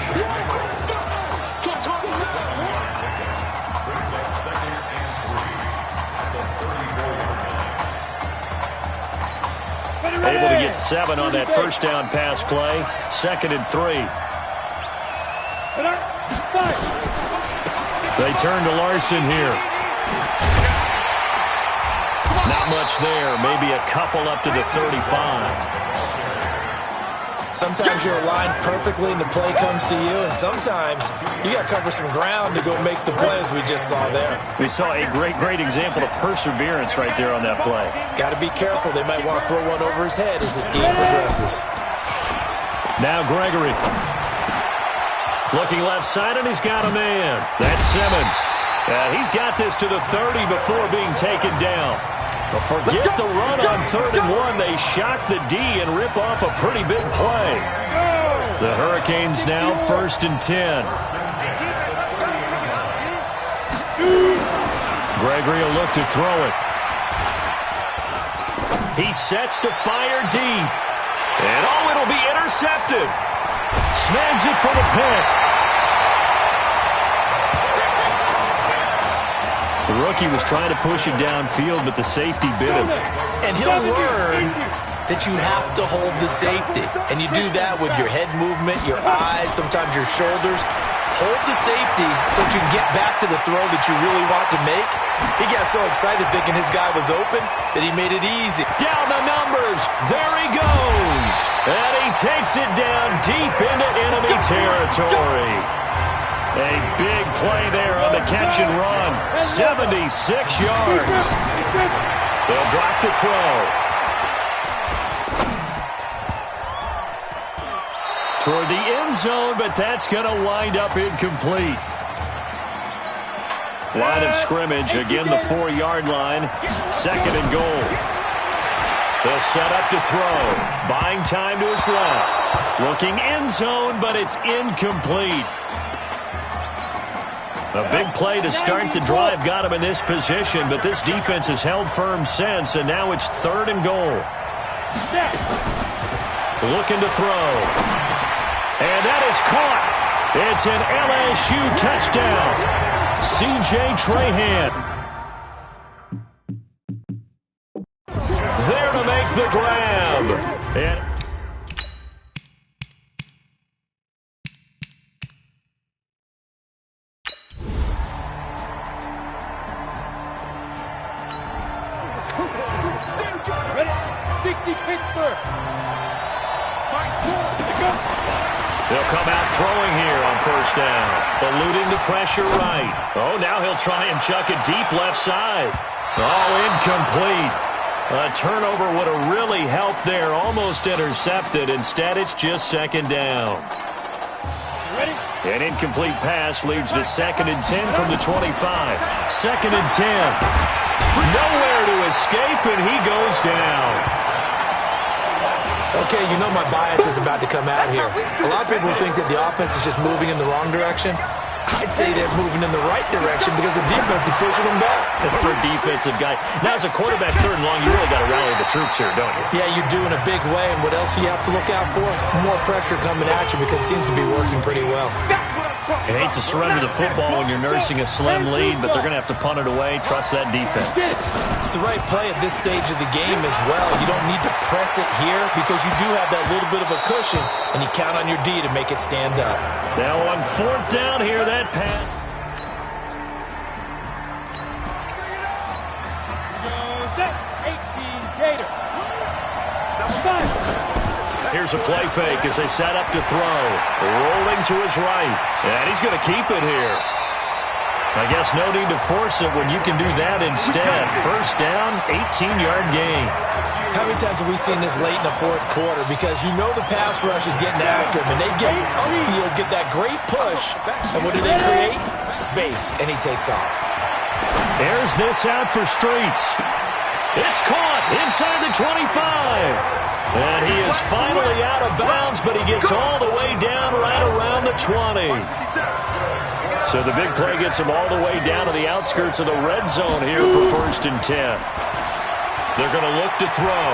Able to get 7 on that first down pass play. 2nd and 3. They turn to Larson here. Not much there. Maybe a couple up to the 35. Sometimes you're aligned perfectly and the play comes to you, and sometimes you got to cover some ground to go make the play, as we just saw there. We saw a great example of perseverance right there on that play. Got to be careful. They might want to throw one over his head as this game progresses. Now Gregory. Looking left side, and he's got a man. That's Simmons. He's got this to the 30 before being taken down. But forget the run on 3rd and 1. They shock the D and rip off a pretty big play. The Hurricanes now 1st and 10. Gregory will look to throw it. He sets to fire deep. And it'll be intercepted. Snags it for the pick. The rookie was trying to push it downfield, but the safety bit him. And he'll learn that you have to hold the safety. And you do that with your head movement, your eyes, sometimes your shoulders. Hold the safety so that you can get back to the throw that you really want to make. He got so excited thinking his guy was open that he made it easy. Down the numbers. There he goes. And he takes it down deep into enemy territory. A big play there on the catch and run. 76 yards. They'll drop the throw. Toward the end zone, but that's going to wind up incomplete. Line of scrimmage, again the 4-yard line. 2nd and goal. They'll set up to throw. Buying time to his left. Looking end zone, but it's incomplete. A big play to start the drive got him in this position, but this defense has held firm since, and now it's 3rd and goal. Looking to throw. And that is caught. It's an LSU touchdown. C.J. Trahan. There to make the grab. And They'll come out throwing here on 1st down. Eluding the pressure right. Oh, now he'll try and chuck it deep left side. Oh, incomplete. A turnover would have really helped there. Almost intercepted. Instead, it's just 2nd down. An incomplete pass leads to 2nd and 10 from the 25. 2nd and 10. Nowhere to escape, and he goes down. Okay, you know my bias is about to come out here. A lot of people think that the offense is just moving in the wrong direction. I'd say they're moving in the right direction because the defense is pushing them back. For a defensive guy. Now, as a quarterback 3rd and long, you really got to rally the troops here, don't you? Yeah, you do in a big way. And what else do you have to look out for? More pressure coming at you because it seems to be working pretty well. You hate to surrender the football when you're nursing a slim lead, but they're going to have to punt it away. Trust that defense. It's the right play at this stage of the game as well. You don't need to press it here because you do have that little bit of a cushion, and you count on your D to make it stand up. Now on 4th down here, that pass. Here's a play fake as they set up to throw. Rolling to his right. And he's going to keep it here. I guess no need to force it when you can do that instead. 1st down, 18-yard gain. How many times have we seen this late in the 4th quarter? Because you know the pass rush is getting after him, and they get upfield, get that great push. And what do they create? Space, and he takes off. There's this out for Streets. It's caught inside the 25. And he is finally out of bounds, but he gets all the way down right around the 20. So the big play gets him all the way down to the outskirts of the red zone here for 1st and 10. They're going to look to throw.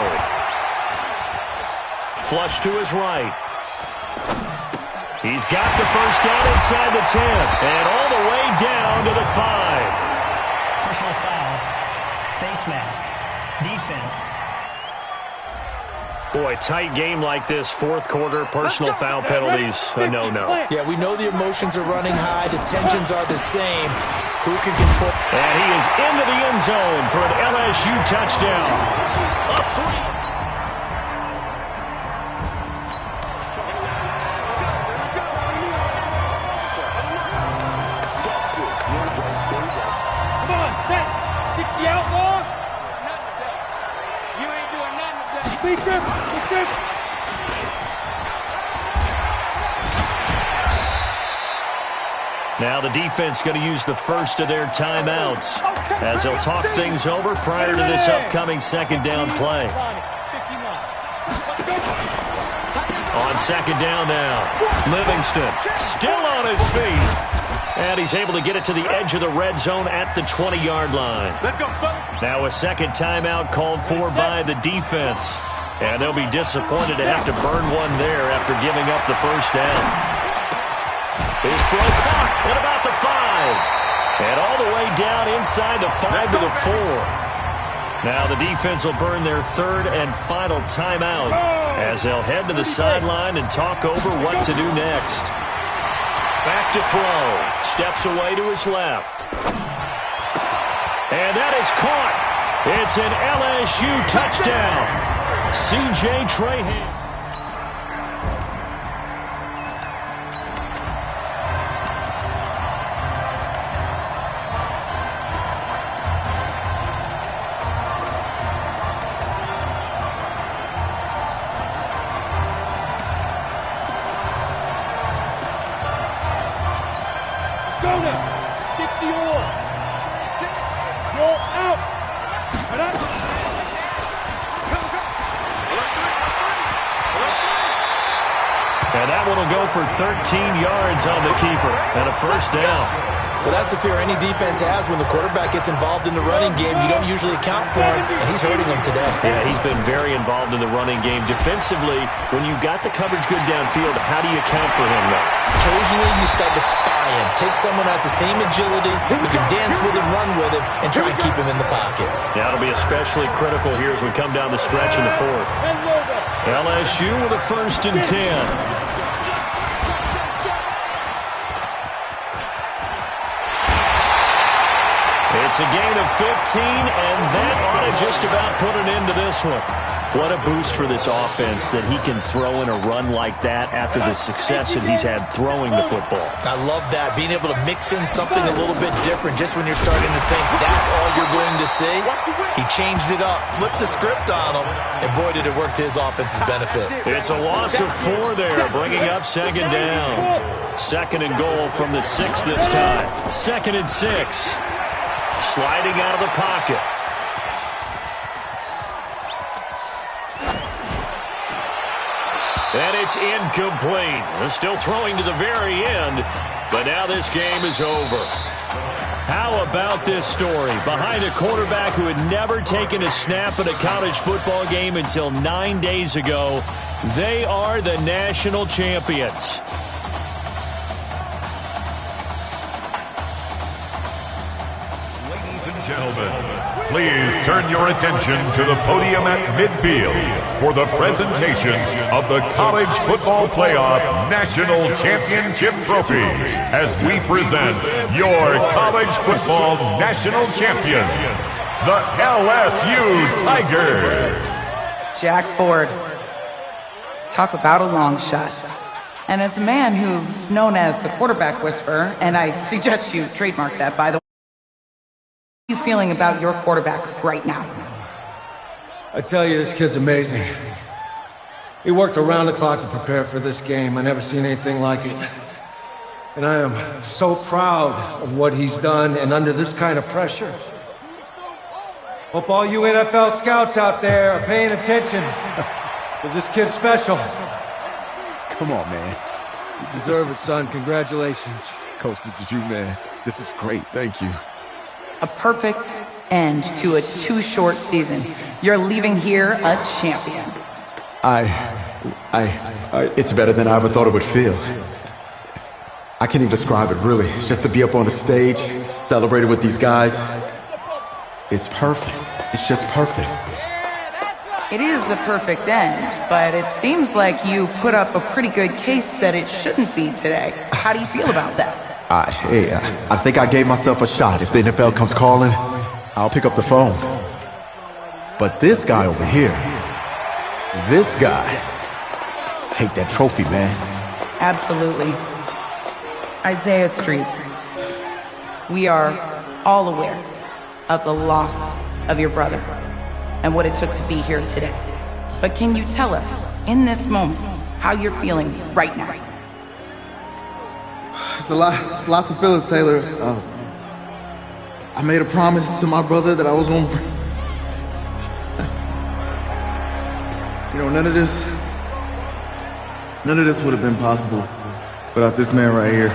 Flush to his right. He's got the 1st down inside the 10. And all the way down to the 5. Personal foul. Face mask. Defense. Boy, tight game like this, 4th quarter, personal foul penalties, a no-no. Yeah, we know the emotions are running high. The tensions are the same. Who can control? And he is into the end zone for an LSU touchdown. Up 3. Come on, set. 60 outlaw. You ain't doing nothing today. Speak up. Now the defense going to use the first of their timeouts as they'll talk things over prior to this upcoming 2nd down play. On 2nd down now, Livingston still on his feet. And he's able to get it to the edge of the red zone at the 20-yard line. Now a 2nd timeout called for by the defense. And they'll be disappointed to have to burn one there after giving up the 1st down. His throw caught at about the 5. And all the way down inside the 5 to the 4. Now the defense will burn their 3rd and final timeout as they'll head to the sideline and talk over what to do next. Back to throw. Steps away to his left. And that is caught. It's an LSU touchdown. C.J. Trahan. And that one will go for 13 yards on the keeper and a 1st down. Well, that's the fear any defense has when the quarterback gets involved in the running game. You don't usually account for him, and he's hurting them today. Yeah, he's been very involved in the running game. Defensively, when you've got the coverage good downfield, how do you account for him, though? Occasionally, you start to spy him. Take someone that has the same agility, who can dance with him, run with him, and try and keep him in the pocket. That'll be especially critical here as we come down the stretch in the fourth. LSU with a 1st and 10. It's a gain of 15, and that ought to just about put an end to this one. What a boost for this offense that he can throw in a run like that after the success that he's had throwing the football. I love that, being able to mix in something a little bit different just when you're starting to think that's all you're going to see. He changed it up, flipped the script on him, and boy, did it work to his offense's benefit. It's a loss of 4 there, bringing up 2nd down. 2nd and goal from the 6 this time. 2nd and 6. Sliding out of the pocket. And it's incomplete. They're still throwing to the very end, but now this game is over. How about this story? Behind a quarterback who had never taken a snap at a college football game until 9 days ago, they are the national champions. Gentlemen, please turn your attention to the podium at midfield for the presentation of the College Football Playoff National Championship Trophy as we present your College Football National Champions, the LSU Tigers. Jack Ford. Talk about a long shot. And as a man who's known as the quarterback whisperer, and I suggest you trademark that, by the way, how are you feeling about your quarterback right now? I tell you, this kid's amazing. He worked around the clock to prepare for this game. I never seen anything like it. And I am so proud of what he's done, and under this kind of pressure. Hope all you NFL scouts out there are paying attention, because this kid's special. Come on, man. You deserve it, son. Congratulations. Coach, this is you, man. This is great. Thank you. A perfect end to a too short season. You're leaving here a champion. It's better than I ever thought it would feel. I can't even describe it, really. It's just to be up on the stage, celebrating with these guys. It's perfect. It's just perfect. It is a perfect end, but it seems like you put up a pretty good case that it shouldn't be today. How do you feel about that? I think I gave myself a shot. If the NFL comes calling, I'll pick up the phone. But this guy over here, this guy, take that trophy, man. Absolutely. Isaiah Streets, we are all aware of the loss of your brother and what it took to be here today. But can you tell us, in this moment, how you're feeling right now? It's lots of feelings, Taylor. I made a promise to my brother that I was going to... You know, none of this would have been possible without this man right here.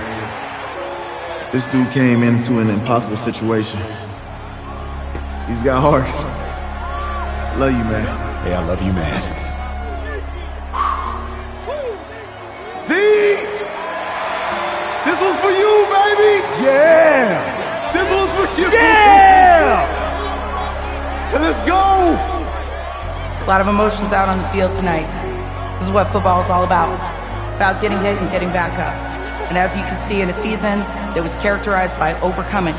This dude came into an impossible situation. He's got heart. Love you, man. Hey, I love you, man. See? This was for you, baby! Yeah! This was for you! Yeah! And let's go! A lot of emotions out on the field tonight. This is what football is all about. About getting hit and getting back up. And as you can see, in a season that was characterized by overcoming,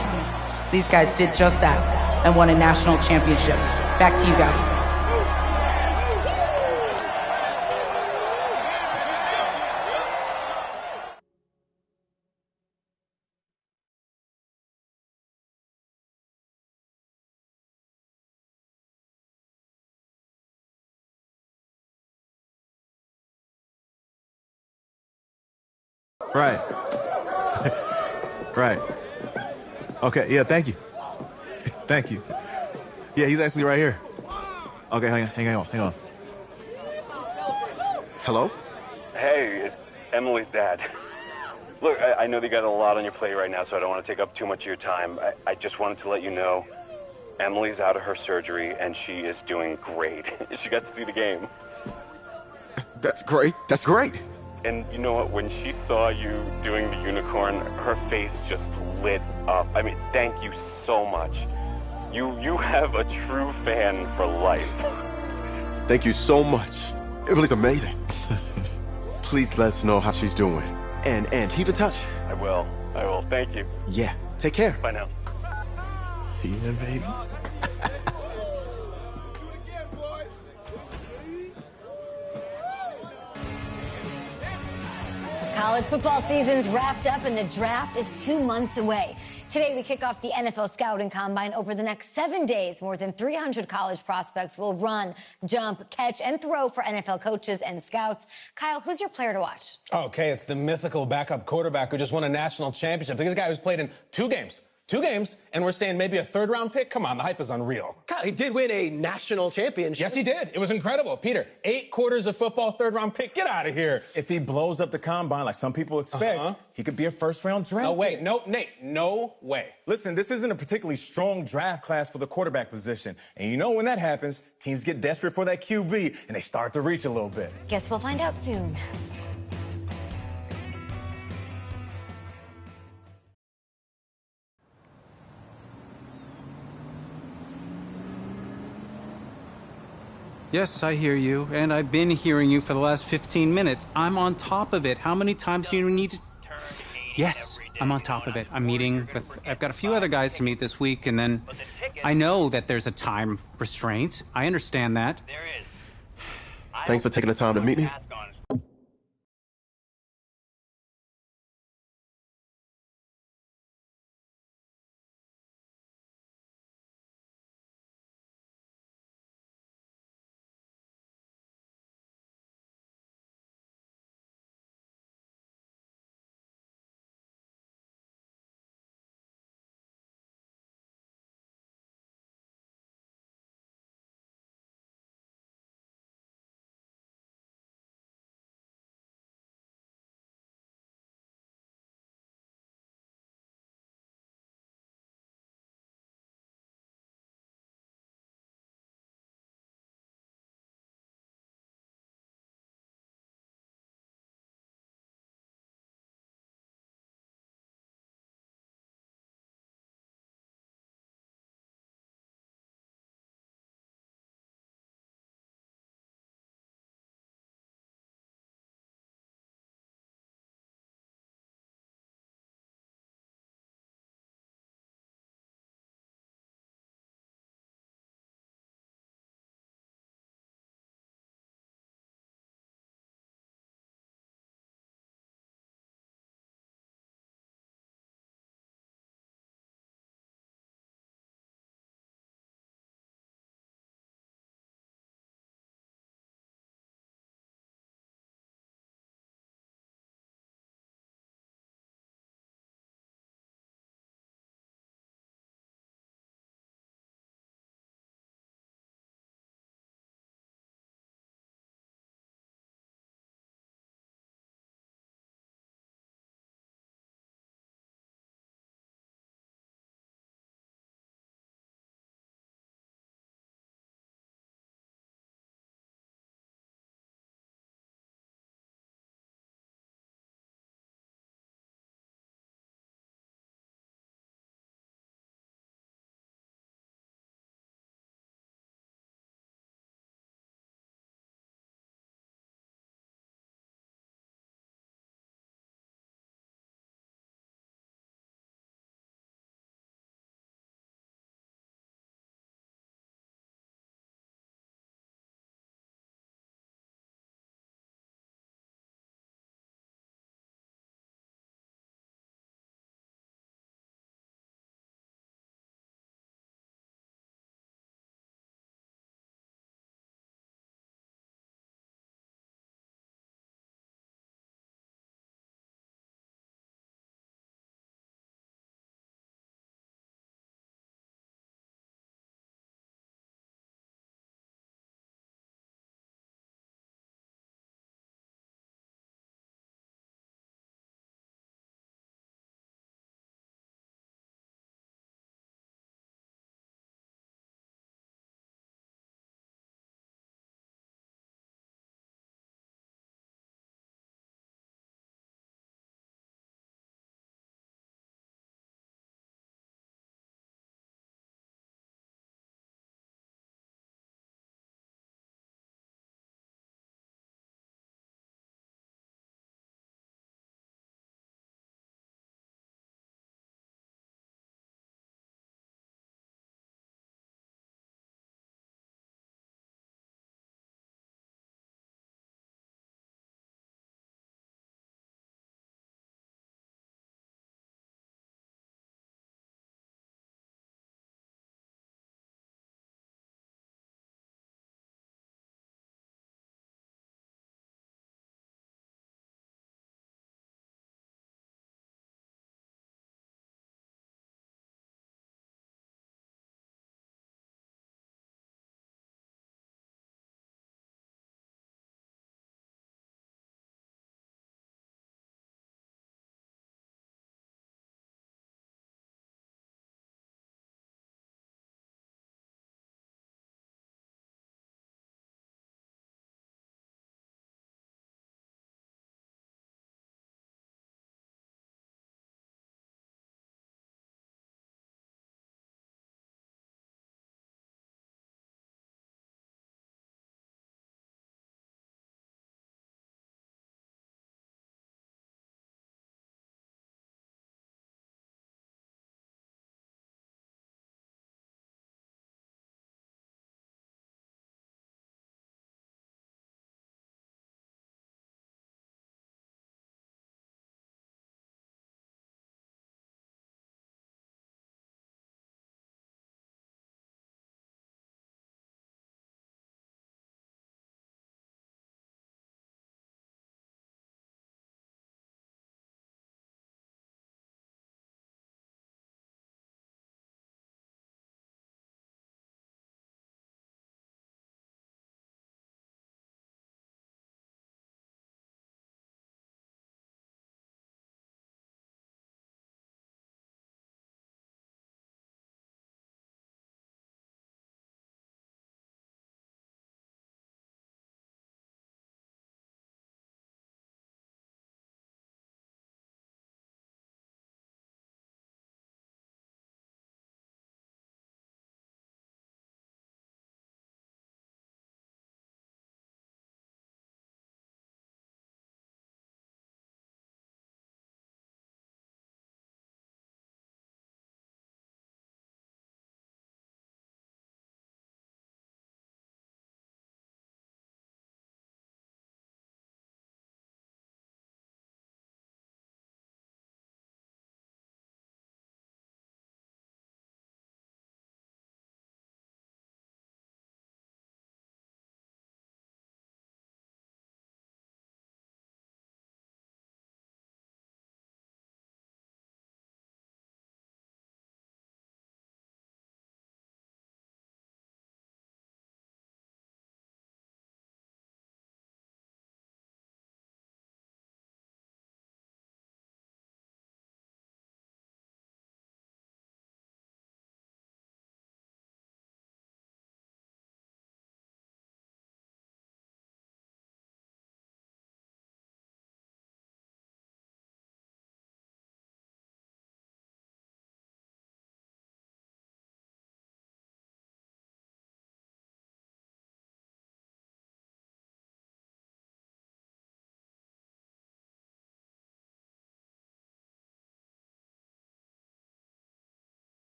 these guys did just that and won a national championship. Back to you guys. Right. Right. Okay, yeah, thank you. Thank you. Yeah, he's actually right here. Okay, hang on. Hello? Hey, it's Emily's dad. Look, I know that you got a lot on your plate right now, so I don't want to take up too much of your time. I just wanted to let you know Emily's out of her surgery, and she is doing great. She got to see the game. That's great. That's great. And you know what? When she saw you doing the unicorn, her face just lit up. I mean, thank you so much. You have a true fan for life. Thank you so much. Emily's amazing. Please let us know how she's doing. And keep in touch. I will. Thank you. Yeah. Take care. Bye now. Yeah, baby. College football season's wrapped up and the draft is 2 months away. Today, we kick off the NFL Scouting Combine. Over the next 7 days, more than 300 college prospects will run, jump, catch, and throw for NFL coaches and scouts. Kyle, who's your player to watch? Okay, it's the mythical backup quarterback who just won a national championship. This guy who's played in 2 games. 2 games, and we're saying maybe a 3rd-round pick? Come on, the hype is unreal. Kyle, he did win a national championship. Yes, he did. It was incredible. Peter, 8 quarters of football, 3rd-round pick. Get out of here. If he blows up the combine like some people expect, he could be a 1st-round draft. No way. No, Nate, no way. Listen, this isn't a particularly strong draft class for the quarterback position. And you know when that happens, teams get desperate for that QB, and they start to reach a little bit. Guess we'll find out soon. Yes, I hear you, and I've been hearing you for the last 15 minutes. I'm on top of it. How many times do you need to... Yes, I'm on top of it. I'm meeting with... I've got a few other guys to meet this week, and then I know that there's a time restraint. I understand that. Thanks for taking the time to meet me.